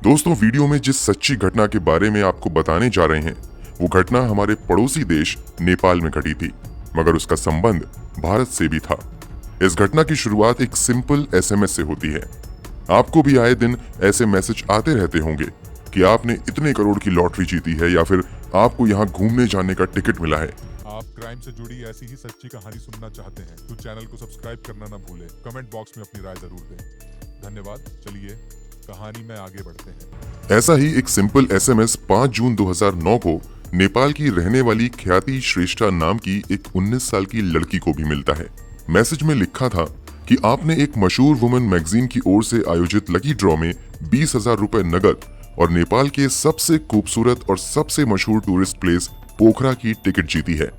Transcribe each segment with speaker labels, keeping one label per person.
Speaker 1: दोस्तों, वीडियो में जिस सच्ची घटना के बारे में आपको बताने जा रहे हैं, वो घटना हमारे पड़ोसी देश नेपाल में घटी थी, मगर उसका संबंध भारत से भी था। इस घटना की शुरुआत एक सिंपल एसएमएस से होती है। आपको भी आए दिन ऐसे मैसेज आते रहते होंगे कि आपने इतने करोड़ की लॉटरी जीती है या फिर आपको यहाँ घूमने जाने का टिकट मिला है।
Speaker 2: आप क्राइम से जुड़ी ऐसी ही सच्ची कहानी सुनना चाहते हैं तो चैनल को सब्सक्राइब करना ना भूलें। कमेंट बॉक्स में अपनी राय जरूर दें। धन्यवाद। चलिए कहानी में आगे बढ़ते हैं।
Speaker 1: ऐसा ही एक सिंपल एसएमएस 5 जून 2009 को नेपाल की रहने वाली ख्याति श्रेष्ठा नाम की एक 19 साल की लड़की को भी मिलता है। मैसेज में लिखा था कि आपने एक मशहूर वुमेन मैगजीन की ओर से आयोजित लकी ड्रॉ में 20,000 रुपए नगद और नेपाल के सबसे खूबसूरत और सबसे मशहूर टूरिस्ट प्लेस पोखरा की टिकट जीती है।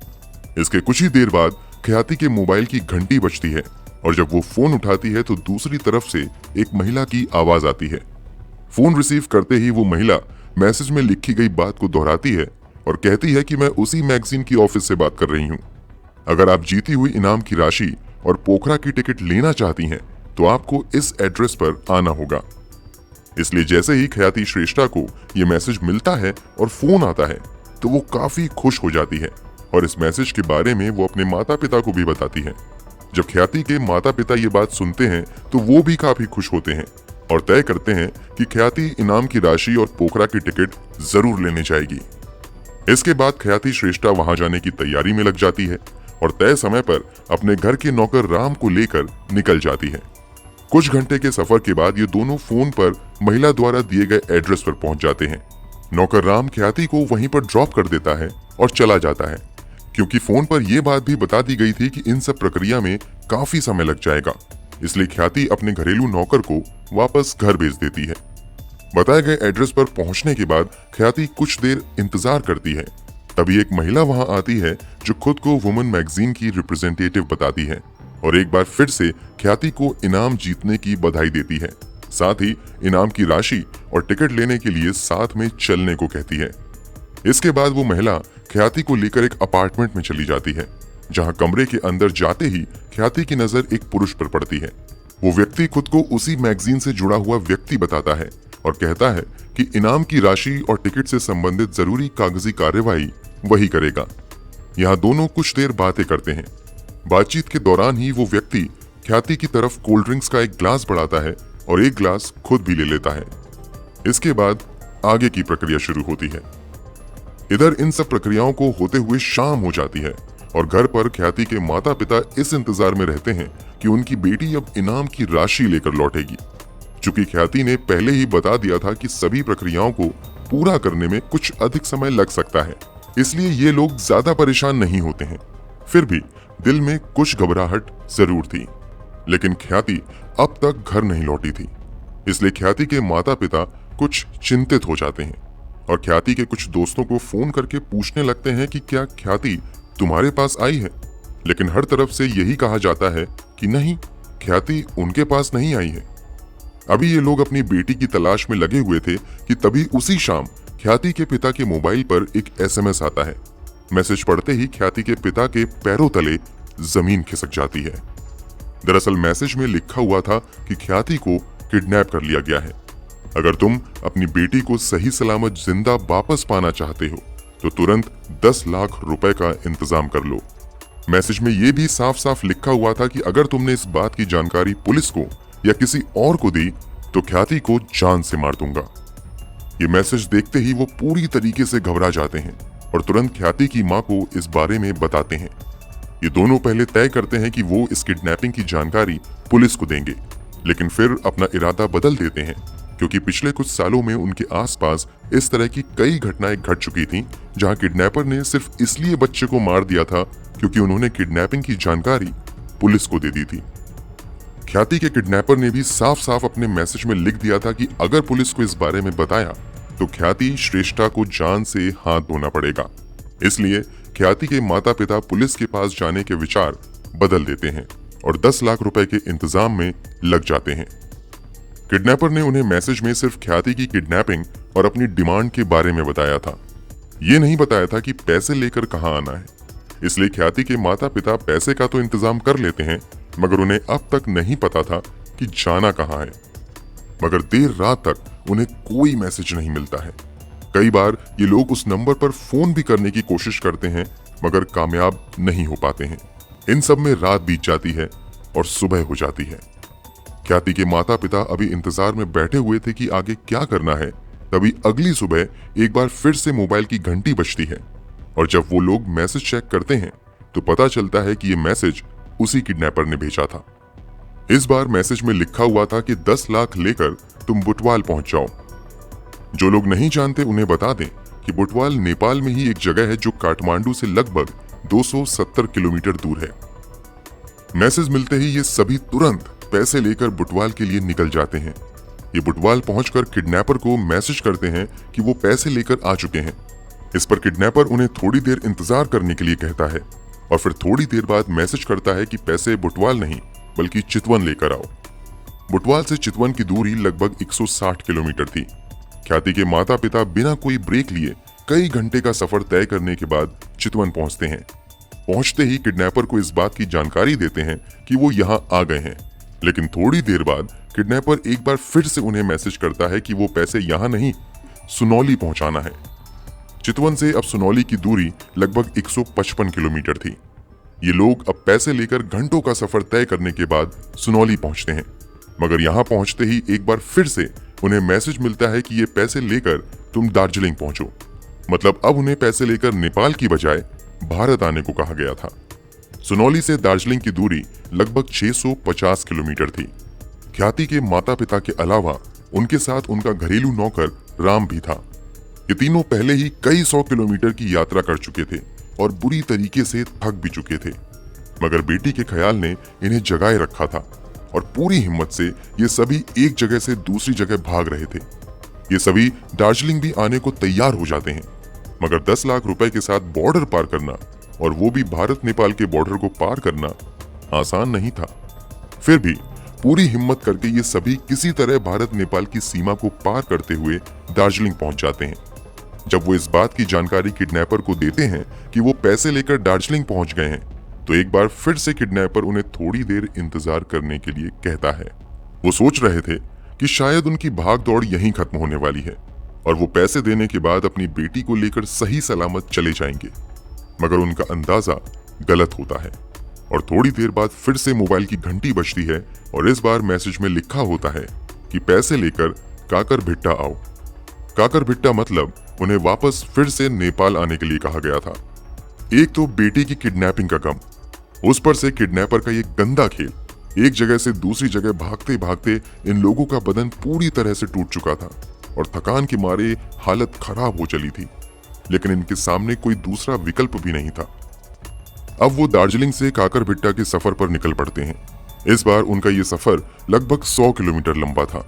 Speaker 1: इसके कुछ ही देर बाद ख्याति के मोबाइल की घंटी बजती है और जब वो फोन उठाती है तो दूसरी तरफ से एक महिला की आवाज आती है। फोन रिसीव करते ही वो महिला मैसेज में लिखी गई बात को दोहराती है और कहती है कि मैं उसी मैगजीन की ऑफिस से बात कर रही हूँ। अगर आप जीती हुई इनाम की राशि और पोखरा की टिकट लेना चाहती हैं तो आपको इस एड्रेस पर आना होगा। इसलिए जैसे ही ख्याति श्रेष्ठा को ये मैसेज मिलता है और फोन आता है तो वो काफी खुश हो जाती है और इस मैसेज के बारे में वो अपने माता पिता को भी बताती है। जब ख्याति के माता पिता ये बात सुनते हैं तो वो भी काफी खुश होते हैं और तय करते हैं कि ख्याति इनाम की राशि और पोखरा की टिकट जरूर लेने जाएगी। इसके बाद ख्याति श्रेष्ठा वहां जाने की तैयारी में लग जाती है और तय समय पर अपने घर के नौकर राम को लेकर निकल जाती है। कुछ घंटे के सफर के बाद ये दोनों फोन पर महिला द्वारा दिए गए एड्रेस पर पहुंच जाते हैं। नौकर राम ख्याति को वहीं पर ड्रॉप कर देता है और चला जाता है, क्योंकि फोन पर यह बात भी बता दी गई थी कि इन सब प्रक्रिया में काफी समय लग जाएगा। इसलिए ख्याति अपने घरेलू नौकर को वापस घर भेज देती है। बताए गए एड्रेस पर पहुंचने के बाद ख्याति कुछ देर इंतजार करती है। तभी एक महिला वहां आती है जो खुद को वुमेन मैगजीन की रिप्रेजेंटेटिव बताती है और एक बार फिर से ख्याति को इनाम जीतने की बधाई देती है। साथ ही इनाम की राशि और टिकट लेने के लिए साथ में चलने को कहती है। इसके बाद वो महिला ख्याति को लेकर एक अपार्टमेंट में चली जाती है, जहां कमरे के अंदर जाते ही ख्याति की नजर एक पुरुष पर पड़ती है। वो व्यक्ति खुद को उसी मैगजीन से जुड़ा हुआ व्यक्ति बताता है और कहता है कि इनाम की राशि और टिकट से संबंधित जरूरी कागजी कार्यवाही वही करेगा। यहाँ दोनों कुछ देर बातें करते हैं। बातचीत के दौरान ही वो व्यक्ति ख्याति की तरफ कोल्ड ड्रिंक्स का एक ग्लास बढ़ाता है और एक ग्लास खुद भी ले लेता है। इसके बाद आगे की प्रक्रिया शुरू होती है। इधर इन सब प्रक्रियाओं को होते हुए शाम हो जाती है और घर पर ख्याति के माता पिता इस इंतजार में रहते हैं कि उनकी बेटी अब इनाम की राशि लेकर लौटेगी। चूंकि ख्याति ने पहले ही बता दिया था कि सभी प्रक्रियाओं को पूरा करने में कुछ अधिक समय लग सकता है, इसलिए ये लोग ज्यादा परेशान नहीं होते हैं। फिर भी दिल में कुछ घबराहट जरूर थी, लेकिन ख्याति अब तक घर नहीं लौटी थी। इसलिए ख्याति के माता पिता कुछ चिंतित हो जाते हैं और ख्याति के कुछ दोस्तों को फोन करके पूछने लगते हैं कि क्या ख्याति तुम्हारे पास आई है, लेकिन हर तरफ से यही कहा जाता है कि नहीं, ख्याति उनके पास नहीं आई है। अभी ये लोग अपनी बेटी की तलाश में लगे हुए थे कि तभी उसी शाम ख्याति के पिता के मोबाइल पर एक एसएमएस आता है। मैसेज पढ़ते ही ख्याति के पिता के पैरों तले जमीन खिसक जाती है। दरअसल मैसेज में लिखा हुआ था कि ख्याति को किडनैप कर लिया गया है। अगर तुम अपनी बेटी को सही सलामत जिंदा वापस पाना चाहते हो तो तुरंत 10 लाख रुपए का इंतजाम कर लो। मैसेज में यह भी साफ साफ लिखा हुआ था कि अगर तुमने इस बात की जानकारी पुलिस को या किसी और को दी तो ख्याति को जान से मार दूंगा। ये मैसेज देखते ही वो पूरी तरीके से घबरा जाते हैं और तुरंत ख्याति की मां को इस बारे में बताते हैं। ये दोनों पहले तय करते हैं कि वो इस किडनैपिंग की जानकारी पुलिस को देंगे, लेकिन फिर अपना इरादा बदल देते हैं, क्योंकि पिछले कुछ सालों में उनके आसपास इस तरह की कई घटनाएं घट चुकी थीं, जहां किडनैपर ने सिर्फ इसलिए बच्चे को मार दिया था क्योंकि उन्होंने किडनैपिंग की जानकारी पुलिस को दे दी थी। ख्याति के किडनैपर ने भी साफ साफ अपने मैसेज में लिख दिया था कि अगर पुलिस को इस बारे में बताया तो ख्याति श्रेष्ठा को जान से हाथ धोना पड़ेगा। इसलिए ख्याति के माता पिता पुलिस के पास जाने के विचार बदल देते हैं और 10 लाख रुपए के इंतजाम में लग जाते हैं। किडनैपर ने उन्हें मैसेज में सिर्फ ख्याति की किडनैपिंग और अपनी डिमांड के बारे में बताया था। ये नहीं बताया था कि पैसे लेकर कहां आना है। इसलिए ख्याति के माता पिता पैसे का तो इंतजाम कर लेते हैं, मगर उन्हें अब तक नहीं पता था कि जाना कहाँ है, मगर देर रात तक उन्हें कोई मैसेज नहीं मिलता है। कई बार ये लोग उस नंबर पर फोन भी करने की कोशिश करते हैं मगर कामयाब नहीं हो पाते हैं। इन सब में रात बीत जाती है और सुबह हो जाती है। ख्याति के माता पिता अभी इंतजार में बैठे हुए थे कि आगे क्या करना है। तभी अगली सुबह एक बार फिर से मोबाइल की घंटी बजती है और जब वो लोग मैसेज चेक करते हैं तो पता चलता है कि ये मैसेज उसी किडनैपर ने भेजा था। इस बार मैसेज में लिखा हुआ था कि 10 लाख लेकर तुम बुटवाल पहुंच जाओ। जो लोग नहीं जानते उन्हें बता दें कि बुटवाल नेपाल में ही एक जगह है जो काठमांडू से लगभग 270 किलोमीटर दूर है। मैसेज मिलते ही ये सभी तुरंत पैसे लेकर बुटवाल के लिए निकल जाते हैं। ये बुटवाल पहुंचकर किडनैपर को मैसेज करते हैं कि वो पैसे लेकर आ चुके हैं। इस पर किडनैपर उन्हें थोड़ी देर इंतजार करने के लिए कहता है और फिर थोड़ी देर बाद मैसेज करता है कि पैसे बुटवाल नहीं बल्कि चितवन लेकर आओ। बुटवाल से चितवन की दूरी लगभग 160 किलोमीटर थी। ख्याति के माता पिता बिना कोई ब्रेक लिए कई घंटे का सफर तय करने के बाद चितवन पहुंचते हैं। पहुंचते ही किडनैपर को इस बात की जानकारी देते हैं कि वो यहाँ आ गए हैं, लेकिन थोड़ी देर बाद किडनैपर एक बार फिर से उन्हें मैसेज करता है कि वो पैसे यहाँ नहीं सुनौली पहुंचाना है। चितवन से अब सुनौली की दूरी लगभग 155 किलोमीटर थी। ये लोग अब पैसे लेकर घंटों का सफर तय करने के बाद सुनौली पहुंचते हैं, मगर यहाँ पहुंचते ही एक बार फिर से उन्हें मैसेज मिलता है कि ये पैसे लेकर तुम दार्जिलिंग पहुंचो। मतलब अब उन्हें पैसे लेकर नेपाल की बजाय भारत आने को कहा गया था। सुनौली से दार्जिलिंग की दूरी लगभग 650 किलोमीटर थी। ख्याति के माता पिता के अलावा उनके साथ उनका घरेलू नौकर राम भी था। ये तीनों पहले ही कई 100 किलोमीटर की यात्रा कर चुके थे और बुरी तरीके से थक भी चुके थे, मगर बेटी के ख्याल ने इन्हें जगाए रखा था और पूरी हिम्मत से ये सभी एक जगह से दूसरी जगह भाग रहे थे। ये सभी दार्जिलिंग भी आने को तैयार हो जाते हैं, मगर 10 लाख रुपए के साथ बॉर्डर पार करना और वो भी भारत नेपाल के बॉर्डर को पार करना आसान नहीं था। फिर भी पूरी हिम्मत करके ये सभी किसी तरह भारत नेपाल की सीमा को पार करते हुए दार्जिलिंग पहुंच जाते हैं। जब वो इस बात की जानकारी किडनैपर को देते हैं कि वो पैसे लेकर दार्जिलिंग पहुंच गए हैं, तो एक बार फिर से किडनैपर उन्हें थोड़ी देर इंतजार करने के लिए कहता है। वो सोच रहे थे कि शायद उनकी भाग दौड़ यहीं खत्म होने वाली है और वो पैसे देने के बाद अपनी बेटी को लेकर सही सलामत चले जाएंगे, मगर उनका अंदाजा गलत होता है और थोड़ी देर बाद फिर से मोबाइल की घंटी बजती है और इस बार मैसेज में लिखा होता है कि पैसे लेकर काकरभिट्टा आओ। काकरभिट्टा मतलब उन्हें वापस फिर से नेपाल आने के लिए कहा गया था। एक तो बेटी की किडनैपिंग का गम, उस पर से किडनैपर का ये गंदा खेल। एक जगह से दूसरी जगह भागते भागते इन लोगों का बदन पूरी तरह से टूट चुका था और थकान के मारे हालत खराब हो चली थी, लेकिन इनके सामने कोई दूसरा विकल्प भी नहीं था। अब वो दार्जिलिंग से काकरभिट्टा के सफर पर निकल पड़ते हैं। इस बार उनका ये सफर लगभग 100 किलोमीटर लंबा था।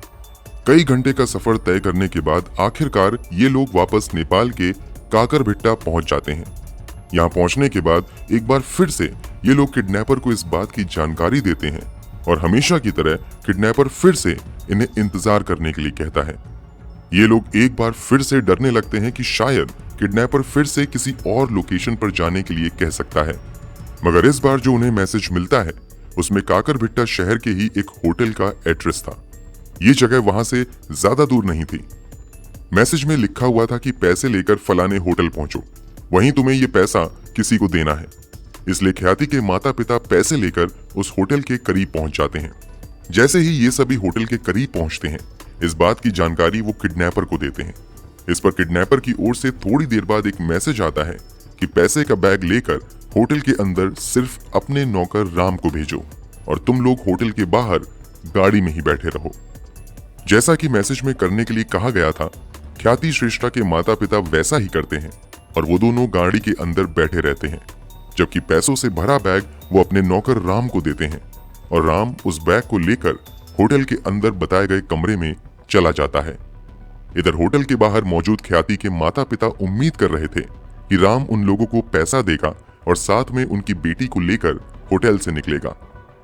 Speaker 1: कई घंटे का सफर तय करने के बाद आखिरकार ये लोग वापस नेपाल के काकरभिट्टा पहुंच जाते हैं। यहाँ पहुंचने के बाद एक बार फिर से ये लोग किडनैपर को इस बात की जानकारी देते हैं और हमेशा की तरह किडनैपर फिर से इन्हें इंतजार करने के लिए कहता है। ये लोग एक बार फिर से डरने लगते हैं कि शायद किडनैपर फिर से किसी और लोकेशन पर जाने के लिए कह सकता है, मगर इस बार जो उन्हें मैसेज मिलता है उसमें काकरभिट्टा शहर के ही एक होटल का एड्रेस था। ये जगह वहां से ज्यादा दूर नहीं थी। मैसेज में लिखा हुआ था कि पैसे लेकर फलाने होटल पहुंचो, वहीं तुम्हें ये पैसा किसी को देना है। इसलिए ख्याति के माता पिता पैसे लेकर उस होटल के करीब पहुंच जाते हैं। जैसे ही ये सभी होटल के करीब पहुंचते हैं, इस बात की जानकारी वो किडनैपर को देते हैं। इस पर किडनैपर की ओर से थोड़ी देर बाद एक मैसेज आता है कि पैसे का बैग लेकर होटल के अंदर सिर्फ अपने नौकर राम को भेजो और तुम लोग होटल के बाहर गाड़ी में ही बैठे रहो। जैसा कि मैसेज में करने के लिए कहा गया था, ख्याति श्रेष्ठा के माता पिता वैसा ही करते हैं और वो दोनों गाड़ी के अंदर बैठे रहते हैं, जबकि पैसों से भरा बैग वो अपने नौकर राम को देते हैं और राम उस बैग को लेकर होटल के अंदर बताए गए कमरे में चला जाता है। इधर होटल के बाहर मौजूद ख्याति के माता पिता उम्मीद कर रहे थे कि राम उन लोगों को पैसा देगा और साथ में उनकी बेटी को लेकर होटल से निकलेगा,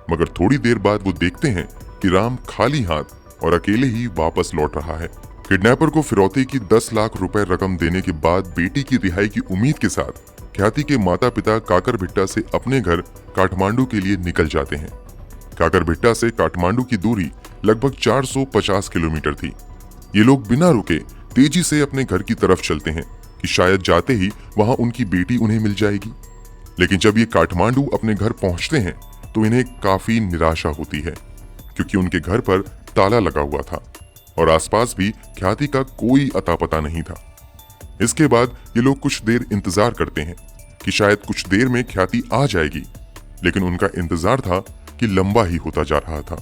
Speaker 1: मगर थोड़ी देर बाद वो देखते हैं कि राम खाली हाथ और अकेले ही वापस लौट रहा है। किडनैपर को फिरौती की 10 लाख रुपए रकम देने के बाद बेटी की रिहाई की उम्मीद के साथ ख्याति के माता पिता काकरभिट्टा से अपने घर काठमांडू के लिए निकल जाते हैं। काकरभिट्टा से काठमांडू की दूरी लगभग 450 किलोमीटर थी। ये लोग बिना रुके तेजी से अपने घर की तरफ चलते हैं कि शायद जाते ही वहां उनकी बेटी उन्हें मिल जाएगी। लेकिन जब ये काठमांडू अपने घर पहुंचते हैं तो इन्हें काफी निराशा होती है, क्योंकि उनके घर पर ताला लगा हुआ था और आसपास भी ख्याति का कोई अता पता नहीं था। इसके बाद ये लोग कुछ देर इंतजार करते हैं कि शायद कुछ देर में ख्याति आ जाएगी, लेकिन उनका इंतजार था कि लंबा ही होता जा रहा था।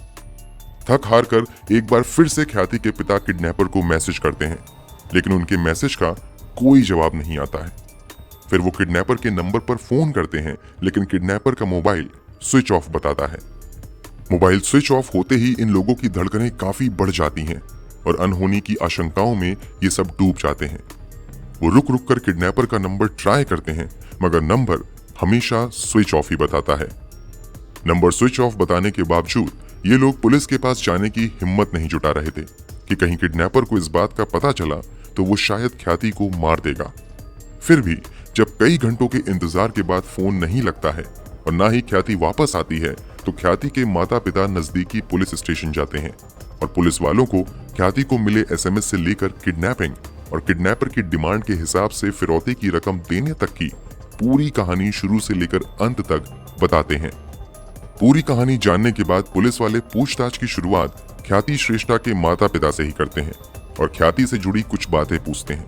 Speaker 1: थक हार कर एक बार फिर से ख्याति के पिता किडनैपर को मैसेज करते हैं, लेकिन उनके मैसेज का कोई जवाब नहीं आता है। फिर वो किडनैपर के नंबर पर फोन करते हैं, लेकिन किडनैपर का मोबाइल स्विच ऑफ बताता है। मोबाइल स्विच ऑफ होते ही इन लोगों की धड़कनें काफी बढ़ जाती हैं और अनहोनी की आशंकाओं में ये सब डूब जाते हैं। वो रुक रुक कर किडनैपर का नंबर ट्राई करते हैं, मगर नंबर हमेशा स्विच ऑफ ही बताता है। नंबर स्विच ऑफ बताने के बावजूद ये लोग पुलिस के पास जाने की हिम्मत नहीं जुटा रहे थे कि कहीं किडनैपर को इस बात का पता चला तो वो शायद ख्याति को मार देगा। फिर भी जब कई घंटों के इंतजार के बाद फोन नहीं लगता है और ना ही ख्याति वापस आती है, तो ख्याति के माता पिता नजदीकी पुलिस स्टेशन जाते हैं और पुलिस वालों को ख्याति को मिले एसएमएस से लेकर किडनैपिंग और किडनैपर की डिमांड के हिसाब से फिरौती की रकम देने तक की पूरी कहानी शुरू से लेकर अंत तक बताते हैं। पूरी कहानी जानने के बाद पुलिस वाले पूछताछ की शुरुआत ख्याति श्रेष्ठा के माता पिता से ही करते हैं और ख्याति से जुड़ी कुछ बातें पूछते हैं।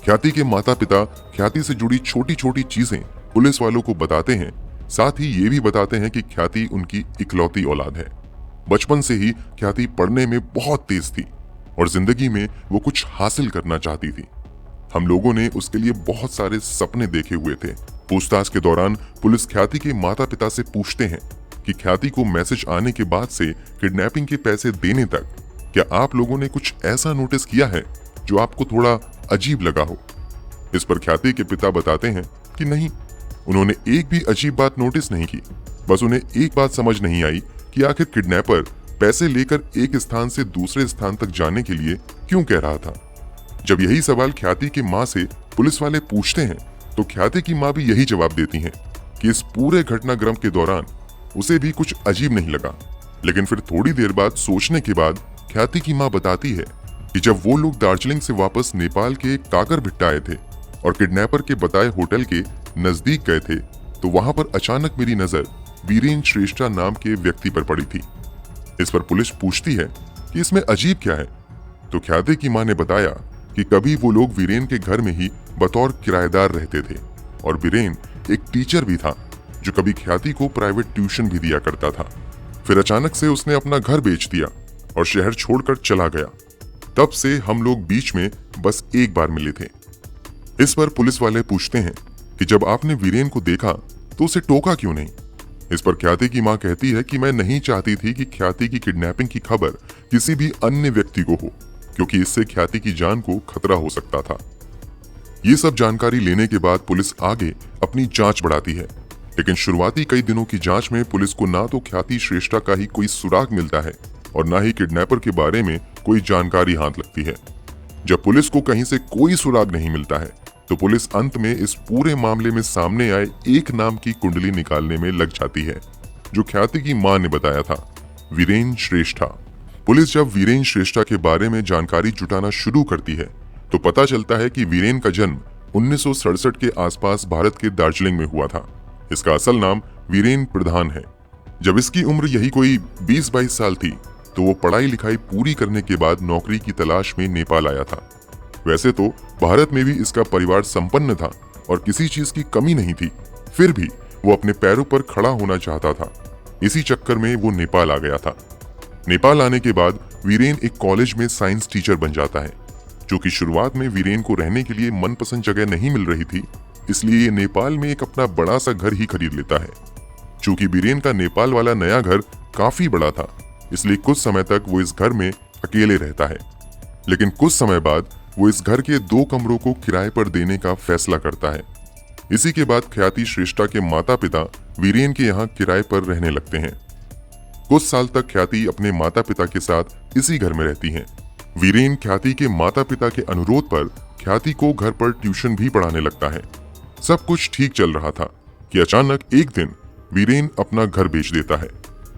Speaker 1: ख्याति के माता पिता ख्याति से जुड़ी छोटी छोटी चीजें पुलिस वालों को बताते हैं, साथ ही ये भी बताते हैं कि ख्याति उनकी इकलौती औलाद है। बचपन से ही ख्याति पढ़ने में बहुत तेज थी और जिंदगी में वो कुछ हासिल करना चाहती थी। हम लोगों ने उसके लिए बहुत सारे सपने देखे हुए थे। पूछताछ के दौरान पुलिस ख्याति के माता पिता से पूछते हैं कि ख्याति को मैसेज आने के बाद से किडनैपिंग के पैसे देने तक क्या आप लोगों ने कुछ ऐसा नोटिस किया है जो आपको थोड़ा अजीब लगा हो। इस पर ख्याति के पिता बताते हैं कि नहीं, उन्होंने एक भी अजीब बात नोटिस नहीं की। बस उन्हें एक बात समझ नहीं आई कि आखिर किडनैपर पैसे लेकर एक स्थान से दूसरे स्थान तक जाने के लिए क्यों कह रहा था। जब यही सवाल ख्याति की मां से पुलिस वाले पूछते हैं तो ख्याति की मां भी यही जवाब देती हैं कि इस पूरे घटनाक्रम के दौरान उसे भी कुछ अजीब नहीं लगा। लेकिन फिर थोड़ी देर बाद सोचने के बाद ख्याति की मां बताती है कि जब वो लोग दार्जिलिंग से वापस नेपाल के काकरभिट्टा आए थे और किडनैपर के बताए होटल के नजदीक गए थे, तो वहां पर अचानक मेरी नजर वीरेन श्रेष्ठा नाम के व्यक्ति पर पड़ी थी। इस पर पुलिस पूछती है कि इसमें अजीब क्या है, तो ख्याति की मां ने बताया कि कभी वो लोग वीरेन के घर में ही बतौर किराएदार रहते थे और वीरेन एक टीचर भी था जो कभी ख्याति को प्राइवेट ट्यूशन भी दिया करता था। फिर अचानक से उसने अपना घर बेच दिया और शहर छोड़कर चला गया। तब से हम लोग बीच में बस एक बार मिले थे। इस पर पुलिस वाले पूछते हैं कि जब आपने वीरेन को देखा तो उसे टोका क्यों नहीं। इस पर ख्याति की मां कहती है कि मैं नहीं चाहती थी कि ख्याति की किडनैपिंग की खबर किसी भी अन्य व्यक्ति को हो, क्योंकि इससे ख्याति की जान को खतरा हो सकता था। ये सब जानकारी लेने के बाद पुलिस आगे अपनी जांच बढ़ाती है, लेकिन शुरुआती कई दिनों की जांच में पुलिस को ना तो ख्याति श्रेष्ठा का ही कोई सुराग मिलता है और ना ही किडनैपर के बारे में कोई जानकारी हाथ लगती है। जब पुलिस को कहीं से कोई सुराग नहीं मिलता है तो पुलिस अंत में इस पूरे मामले में सामने आए एक नाम की कुंडली निकालने में लग जाती है, जो ख्याति की मां ने बताया था, वीरेन श्रेष्ठा। पुलिस जब वीरेन श्रेष्ठा के बारे में जानकारी जुटाना शुरू करती है तो पता चलता है कि वीरेन का जन्म 1967 के आसपास भारत के दार्जिलिंग में हुआ था। इसका असल नाम वीरेन प्रधान है। जब इसकी उम्र यही कोई 20-22 साल थी तो वो पढ़ाई लिखाई पूरी करने के बाद नौकरी की तलाश में नेपाल आया था। वैसे तो भारत में भी इसका परिवार संपन्न था और किसी चीज की कमी नहीं थी, फिर भी वो अपने पैरों पर खड़ा होना चाहता था। इसी चक्कर में वो नेपाल आ गया था। नेपाल आने के बाद वीरेन एक कॉलेज में साइंस टीचर बन जाता है, जो कि शुरुआत में वीरेन को रहने के लिए मनपसंद जगह नहीं मिल रही थी, इसलिए ये नेपाल में एक अपना बड़ा सा घर ही खरीद लेता है। चूंकि वीरेन का नेपाल वाला नया घर काफी बड़ा था, इसलिए कुछ समय तक वो इस घर में अकेले रहता है। लेकिन कुछ समय बाद वो इस घर के 2 कमरों को किराए पर देने का फैसला करता है। इसी के बाद ख्याति श्रेष्ठा के माता पिता वीरेन के यहाँ किराए पर रहने लगते हैं। कुछ साल तक ख्याति अपने माता पिता के साथ इसी घर में रहती हैं। वीरेन ख्याति के माता पिता के अनुरोध पर ख्याति को घर पर ट्यूशन भी पढ़ाने लगता है। सब कुछ ठीक चल रहा था कि अचानक एक दिन वीरेन अपना घर बेच देता है।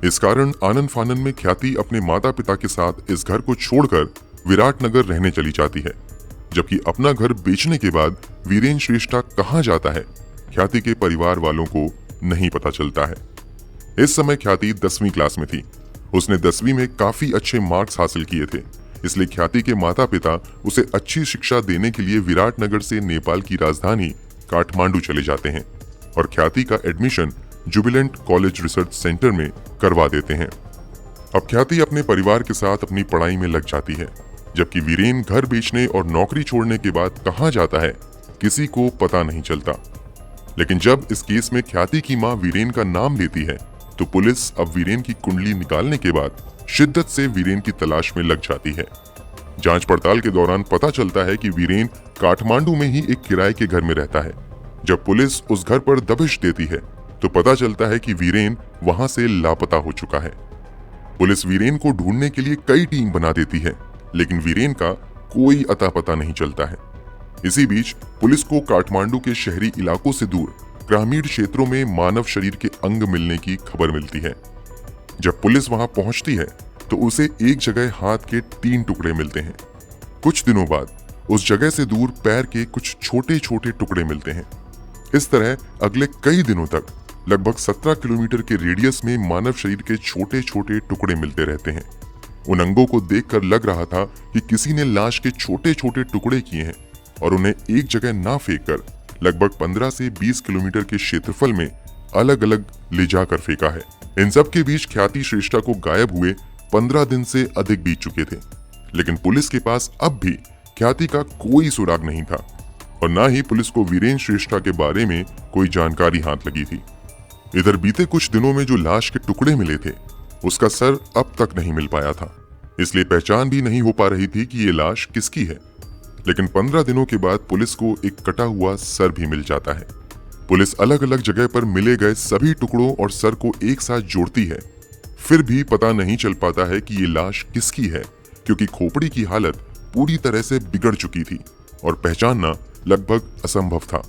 Speaker 1: इस कारण आनंद फानन में ख्याति अपने माता पिता के साथ इस घर को छोड़कर विराटनगर रहने चली जाती है, जबकि अपना घर बेचने के बाद वीरेन श्रेष्ठा कहाँ जाता है, ख्याति के परिवार वालों को नहीं पता चलता है। इस समय ख्याति 10वीं क्लास में थी। उसने 10वीं में काफी अच्छे मार्क्स हासिल किए थे, इसलिए ख्याति के माता पिता उसे अच्छी शिक्षा देने के लिए विराटनगर से नेपाल की राजधानी काठमांडू चले जाते हैं और ख्याति का admission Jubilant college research centre में करवा देते हैं। अब ख्याति अपने परिवार के साथ अपनी पढ़ाई में लग जाती है, जबकि वीरेन घर बेचने और नौकरी छोड़ने के बाद कहाँ जाता है किसी को पता नहीं चलता। लेकिन जब इस केस में ख्याति की मां वीरेन का नाम लेती है तो पुलिस अब वीरेन की कुंडली निकालने के बाद शिद्दत से वीरेन की तलाश में लग जाती है। जांच पड़ताल के दौरान पता चलता है कि वीरेन काठमांडू में ही एक किराए के घर में रहता है। जब पुलिस उस घर पर दबिश देती है तो पता चलता है कि वीरेन वहां से लापता हो चुका है। पुलिस वीरेन को ढूंढने के लिए कई टीम बना देती है, लेकिन वीरेन का कोई अता पता नहीं चलता है। इसी बीच पुलिस को काठमांडू के शहरी इलाकों से दूर ग्रामीण क्षेत्रों में मानव शरीर के अंग मिलने की खबर मिलती है। जब पुलिस वहां पहुंचती है तो उसे एक जगह हाथ के 3 टुकड़े मिलते हैं। कुछ दिनों बाद उस जगह से दूर पैर के कुछ छोटे छोटे टुकड़े मिलते हैं। इस तरह अगले कई दिनों तक लगभग 17 किलोमीटर के रेडियस में मानव शरीर के छोटे छोटे टुकड़े मिलते रहते हैं। उन अंगों को देखकर लग रहा था कि किसी ने लाश के छोटे छोटे टुकड़े किए हैं और उन्हें एक जगह ना फेंककर लगभग 15 से 20 किलोमीटर के क्षेत्रफल में अलग अलग ले जाकर फेंका है। इन सब के बीच ख्याति श्रेष्ठा को गायब हुए 15 दिन से अधिक बीत चुके थे, लेकिन पुलिस के पास अब भी ख्याति का कोई सुराग नहीं था और ना ही पुलिस को वीरेन श्रेष्ठा के बारे में कोई जानकारी हाथ लगी थी। इधर बीते कुछ दिनों में जो लाश के टुकड़े मिले थे उसका सर अब तक नहीं मिल पाया था, इसलिए पहचान भी नहीं हो पा रही थी कि ये लाश किसकी है। लेकिन 15 दिनों के बाद पुलिस को एक कटा हुआ सर भी मिल जाता है। पुलिस अलग अलग जगह पर मिले गए सभी टुकड़ों और सर को एक साथ जोड़ती है, फिर भी पता नहीं चल पाता है कि ये लाश किसकी है, क्योंकि खोपड़ी की हालत पूरी तरह से बिगड़ चुकी थी और पहचानना लगभग असंभव था।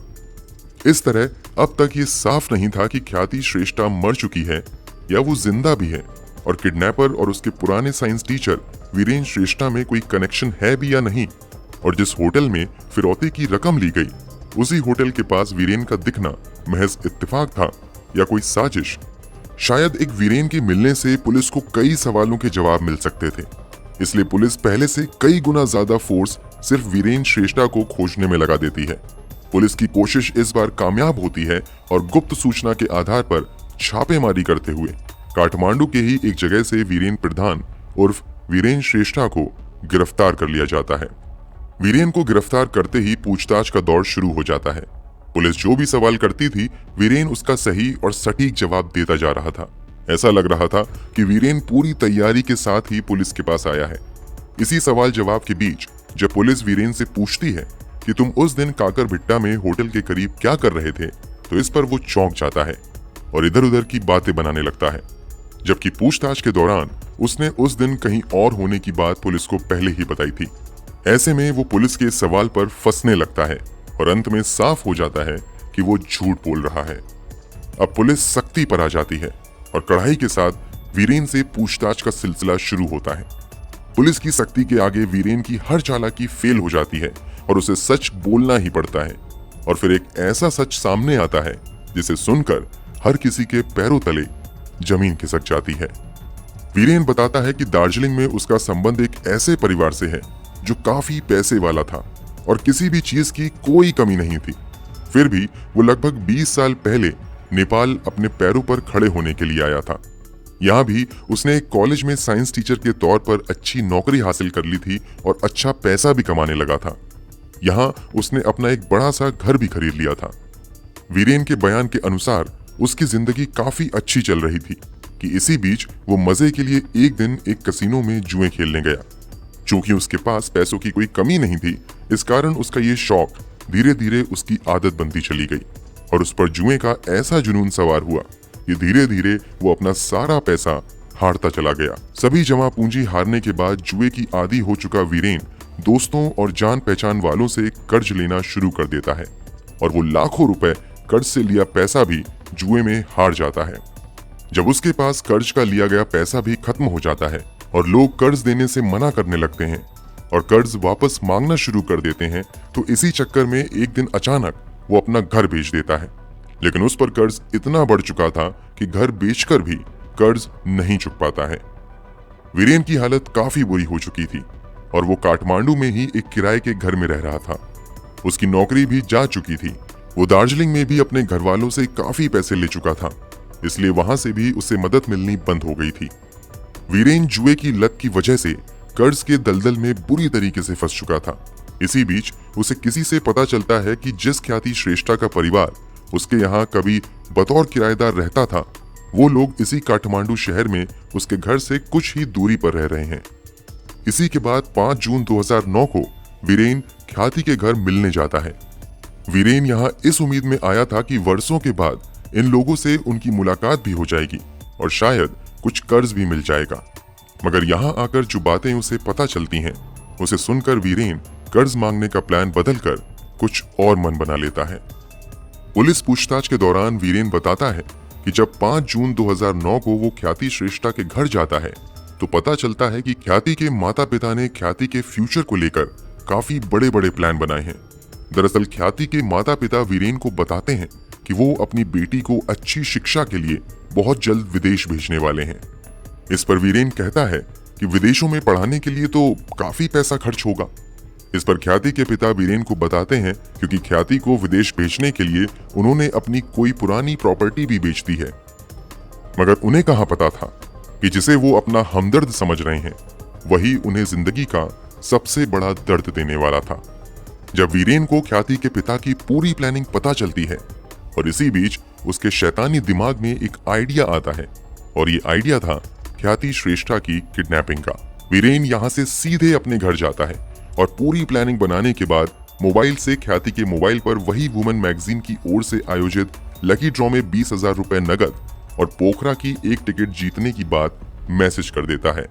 Speaker 1: इस तरह अब तक ये साफ नहीं था कि ख्याति श्रेष्ठा मर चुकी है या वो जिंदा भी है और किडनैपर और उसके पुराने साइंस टीचर वीरेन श्रेष्ठा में कोई कनेक्शन है भी या नहीं, और जिस होटल में फिरौती की रकम ली गई उसी होटल के पास वीरेन का दिखना महज इत्तेफाक था या कोई साजिश। शायद एक वीरेन के मिलने से पुलिस को कई सवालों के जवाब मिल सकते थे, इसलिए पुलिस पहले से कई गुना ज्यादा फोर्स सिर्फ वीरेन श्रेष्ठा को खोजने में लगा देती है। पुलिस की कोशिश इस बार कामयाब होती है और गुप्त सूचना के आधार पर छापेमारी करते हुए काठमांडू के ही एक जगह से वीरेन प्रधान उर्फ वीरेन श्रेष्ठा को गिरफ्तार कर लिया जाता है। वीरेन को गिरफ्तार करते ही पूछताछ का दौर शुरू हो जाता है। पुलिस जो भी सवाल करती थी वीरेन उसका सही और सटीक जवाब देता जा रहा था। ऐसा लग रहा था कि वीरेन पूरी तैयारी के साथ ही पुलिस के पास आया है। इसी सवाल जवाब के बीच जब पुलिस वीरेन से पूछती है कि तुम उस दिन काकरभिट्टा में होटल के करीब क्या कर रहे थे, तो इस पर वो चौंक जाता है और इधर उधर की बातें बनाने लगता है, जबकि पूछताछ के दौरान उसने उस दिन कहीं और होने की बात पुलिस को पहले ही बताई थी। ऐसे में वो पुलिस के सवाल पर फंसने लगता है और अंत में साफ हो जाता है कि वो झूठ बोल रहा है। अब पुलिस सख्ती पर आ जाती है और कड़ाई के साथ वीरेन से पूछताछ का सिलसिला शुरू होता है। पुलिस की सख्ती के आगे वीरेन की हर चालाकी फेल हो जाती है और उसे सच बोलना ही पड़ता है, और फिर एक ऐसा सच सामने आता है जिसे सुनकर हर किसी के पैरों तले जमीन खिसक जाती है। वीरेन बताता है कि दार्जिलिंग में उसका संबंध एक ऐसे परिवार से है जो काफी पैसे वाला था और किसी भी चीज की कोई कमी नहीं थी। फिर भी वो लगभग 20 साल पहले नेपाल अपने पैरों पर खड़े होने के लिए आया था। यहाँ भी उसने एक कॉलेज में साइंस टीचर के तौर पर अच्छी नौकरी हासिल कर ली थी और अच्छा पैसा भी कमाने लगा था। यहाँ उसने अपना एक बड़ा सा घर भी खरीद लिया था। वीरेन के बयान के अनुसार उसकी जिंदगी काफी अच्छी चल रही थी कि इसी बीच वो मजे के लिए एक दिन एक कसिनो में जुए खेलने गया। चूंकि उसके पास पैसों की कोई कमी नहीं थी, इस कारण उसका ये शौक धीरे धीरे उसकी आदत बनती चली गई और उस पर जुए का ऐसा जुनून सवार हुआ कि धीरे धीरे वो अपना सारा पैसा हारता चला गया। सभी जमा पूंजी हारने के बाद जुए की आदी हो चुका वीरेन दोस्तों और जान पहचान वालों से कर्ज लेना शुरू कर देता है और वो लाखों रुपए कर्ज से लिया पैसा भी जुए में हार जाता है। जब उसके पास कर्ज का लिया गया पैसा भी खत्म हो जाता है और लोग कर्ज देने से मना करने लगते हैं और कर्ज वापस मांगना शुरू कर देते हैं, तो इसी चक्कर में एक दिन अचानक वो अपना घर बेच देता है। लेकिन उस पर कर्ज इतना बढ़ चुका था कि घर बेचकर भी कर्ज नहीं चुक पाता है। वीरेन की हालत काफी बुरी हो चुकी थी और वो काठमांडू में ही एक किराए के घर में रह रहा था। उसकी नौकरी भी जा चुकी थी। वो दार्जिलिंग में भी अपने घर वालों से काफी पैसे ले चुका था, इसलिए वहां से भी उसे मदद मिलनी बंद हो गई थी। वीरेन जुए की लत की वजह से कर्ज के दलदल में बुरी तरीके से फंस चुका था। इसी बीच उसे किसी से पता चलता है कि जिस ख्याति श्रेष्ठा का परिवार उसके यहाँ कभी बतौर किराएदार रहता था, वो लोग इसी काठमांडू शहर में उसके घर से कुछ ही दूरी पर रह रहे हैं। इसी के बाद 5 जून 2009 को वीरेन ख्याति के घर मिलने जाता है। वीरेन यहाँ इस उम्मीद में आया था कि वर्षों के बाद इन लोगों से उनकी मुलाकात भी हो जाएगी और शायद कुछ कर्ज भी मिल जाएगा। मगर यहाँ आकर जो बातें उसे पता चलती हैं, उसे सुनकर वीरेन कर्ज मांगने का प्लान बदलकर कुछ और मन बना लेता है। पुलिस पूछताछ के दौरान वीरेन बताता है कि जब 5 जून 2009 को वो ख्याति श्रेष्ठा के घर जाता है तो पता चलता है कि ख्याति के माता पिता ने ख्याति के फ्यूचर को लेकर काफी बड़े बड़े प्लान बनाए हैं। दरअसल ख्याति के माता पिता वीरेन को बताते हैं कि वो अपनी बेटी को अच्छी शिक्षा के लिए बहुत जल्द विदेश भेजने वाले हैं। इस पर वीरेन कहता है कि विदेशों में पढ़ाने के लिए तो काफी पैसा खर्च होगा। इस पर ख्याति के पिता वीरेन को बताते हैं क्योंकि ख्याति को विदेश भेजने के लिए उन्होंने अपनी कोई पुरानी प्रॉपर्टी भी बेच दी है। मगर उन्हें कहाँ पता था कि जिसे वो अपना हमदर्द समझ रहे हैं, वही उन्हें जिंदगी का सबसे बड़ा दर्द देने वाला था। जब वीरेन को ख्याति के पिता की पूरी प्लानिंग पता चलती है और इसी बीच उसके शैतानी दिमाग में एक आइडिया आता है और ये आइडिया था ख्याति श्रेष्ठा की किडनैपिंग का। वीरेन यहाँ से सीधे अपने घर जाता है और पूरी प्लानिंग बनाने के बाद मोबाइल से ख्याति के मोबाइल पर वही वुमेन मैगजीन की ओर से आयोजित लकी ड्रॉ में 20,000 रुपए नगद और पोखरा की एक टिकट जीतने की बात मैसेज कर देता है।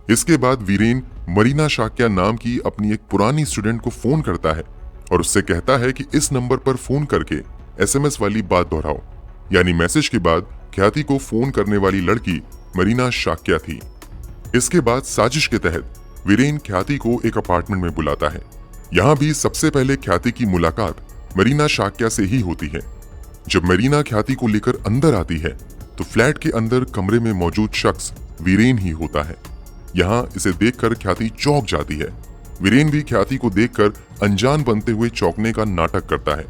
Speaker 1: इसके बाद वीरेन मरीना शाक्या नाम की अपनी एक पुरानी स्टूडेंट को फोन करता है और उससे कहता है कि इस नंबर पर फोन करके SMS वाली बात दोहराओ। यानी मैसेज के बाद ख्याति को फोन करने वाली लड़की मरीना शाक्या थी। इसके बाद साजिश के तहत वीरेन ख्याति को एक अपार्टमेंट में बुलाता है। यहाँ भी सबसे पहले ख्याति की मुलाकात मरीना शाक्या से ही होती है। जब मरीना ख्याति को लेकर अंदर आती है तो फ्लैट के अंदर कमरे में मौजूद शख्स वीरेन ही होता है। यहाँ इसे देखकर ख्याति चौंक जाती है। वीरेन भी ख्याति को देखकर अनजान बनते हुए चौंकने का नाटक करता है।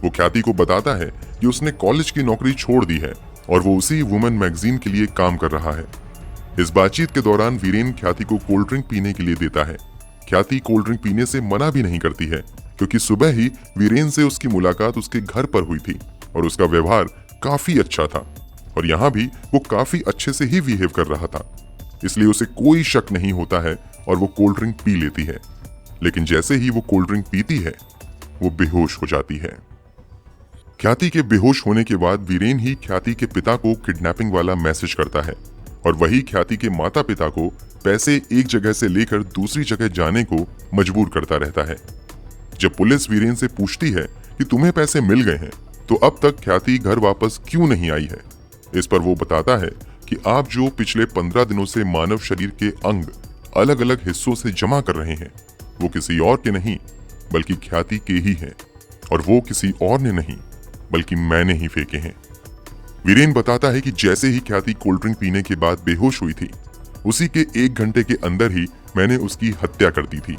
Speaker 1: वो ख्याति को बताता है कि उसने कॉलेज की नौकरी छोड़ दी है और वो उसी वुमेन मैगजीन के लिए काम कर रहा है। इस बातचीत के दौरान वीरेन ख्याति को कोल्ड ड्रिंक पीने के लिए देता है। ख्याति कोल्ड ड्रिंक पीने से मना भी नहीं करती है क्योंकि सुबह ही वीरेन से उसकी मुलाकात उसके घर पर हुई थी और उसका व्यवहार काफी अच्छा था और यहाँ भी वो काफी अच्छे से ही बिहेव कर रहा था, इसलिए उसे कोई शक नहीं होता है और वो कोल्ड ड्रिंक पी लेती है। लेकिन जैसे ही वो कोल्ड ड्रिंक पीती है, वो बेहोश हो जाती है। ख्याति के बेहोश होने के बाद वीरेन ही ख्याति के पिता को किडनैपिंग वाला मैसेज करता है और वही ख्याति के माता पिता को पैसे एक जगह से लेकर दूसरी जगह जाने को मजबूर करता रहता है। जब पुलिस वीरेन से पूछती है कि तुम्हें पैसे मिल गए हैं तो अब तक ख्याति घर वापस क्यों नहीं आई है, इस पर वो बताता है कि आप जो पिछले 15 दिनों से मानव शरीर के अंग अलग अलग हिस्सों से जमा कर रहे हैं, वो किसी और के नहीं बल्कि ख्याति के ही हैं और वो किसी और ने नहीं बल्कि मैंने ही फेंके हैं। वीरेन बताता है कि जैसे ही ख्याति कोल्ड ड्रिंक पीने के बाद बेहोश हुई थी, उसी के 1 घंटे के अंदर ही मैंने उसकी हत्या कर दी थी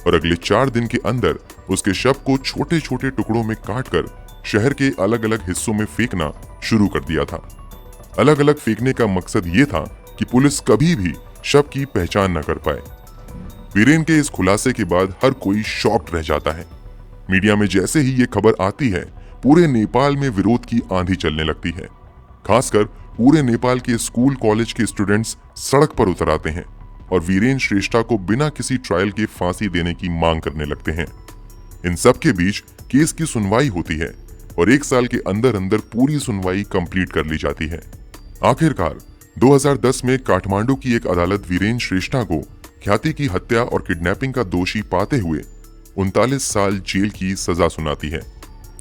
Speaker 1: और अगले 4 दिन के अंदर उसके शव को छोटे छोटे टुकड़ों में काटकर शहर के अलग अलग हिस्सों में फेंकना शुरू कर दिया था। अलग अलग फेंकने का मकसद ये था कि पुलिस कभी भी शव की पहचान न कर पाए। वीरेन के इस खुलासे के बाद हर कोई शॉक्ड रह जाता है। मीडिया में जैसे ही ये खबर आती है, पूरे नेपाल में विरोध की आंधी चलने लगती है। खासकर पूरे नेपाल के स्कूल कॉलेज के स्टूडेंट्स सड़क पर उतर आते हैं और वीरेन श्रेष्ठा को बिना किसी ट्रायल के फांसी देने की मांग करने लगते हैं। इन सब के बीच केस की सुनवाई होती है और 1 साल के अंदर अंदर पूरी सुनवाई कंप्लीट कर ली जाती है। आखिरकार 2010 में काठमांडू की एक अदालत वीरेन श्रेष्ठा को ख्याति की हत्या और किडनैपिंग का दोषी पाते हुए 39 साल जेल की सजा सुनाती है,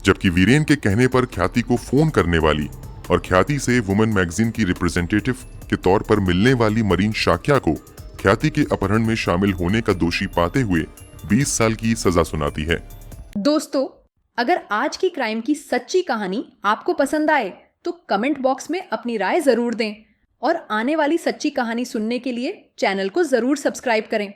Speaker 1: जबकि वीरेन के कहने पर ख्याति को फोन करने वाली और ख्याति से वुमेन मैगजीन की रिप्रेजेंटेटिव के तौर पर मिलने वाली मरीन शाक्या को ख्याति के अपहरण में शामिल होने का दोषी पाते हुए 20 साल की सजा सुनाती है।
Speaker 3: दोस्तों, अगर आज की क्राइम की सच्ची कहानी आपको पसंद आए तो कमेंट बॉक्स में अपनी राय जरूर दें और आने वाली सच्ची कहानी सुनने के लिए चैनल को जरूर सब्सक्राइब करें।